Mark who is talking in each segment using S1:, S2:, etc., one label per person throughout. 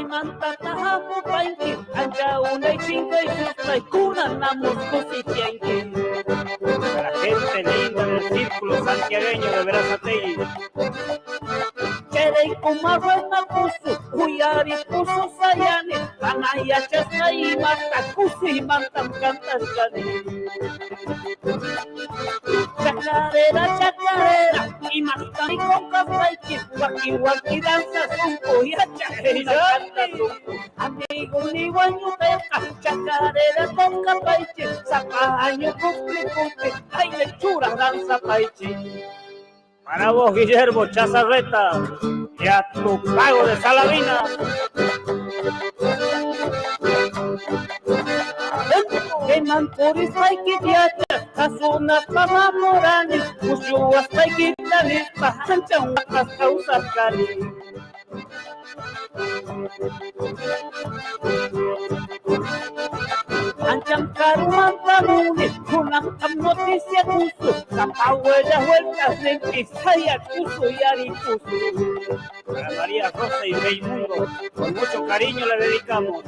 S1: Maymanta hamupainki, ancha una y chinga y justa y cuna namos cosiquianki.
S2: La gente linda del círculo santiagueño de Verazategui.
S1: Cherey kumarwena kusu, huyari kusu sayani, anaya chasnai mata kusi mantam cantascani. Chacarera, chacarera, y mata y con casaiki, waki waki danza zumpo y achaqueira canta zumpo. Amigo ni guaño teca, chacarera con capaichi, zapaño cumple cumple, ay lechura danza paichi.
S2: Para vos, Guillermo Chazarreta, y a tu pago de Salavina.
S1: Eman puris paiki diacha, asuna pama morani, ushuas paiki talis, pahanchan wakas causas kali. Ancam karuman pamuni, kunam tam noticia kusu, kapahuella vueltas de pisaya kusu yari kusu.
S2: Para María Rosa y Raimundo, con mucho cariño le dedicamos.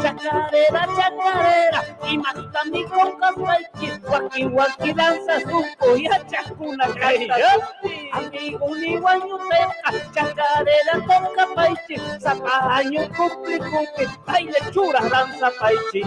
S1: Chacarera, chacarera, y matami con capaiki, waki waki danza supo y achacuna canta. Amigo ni guaño teca, chacarera con capaiki, zapaño cumple cumple, ay lechura danza paichi.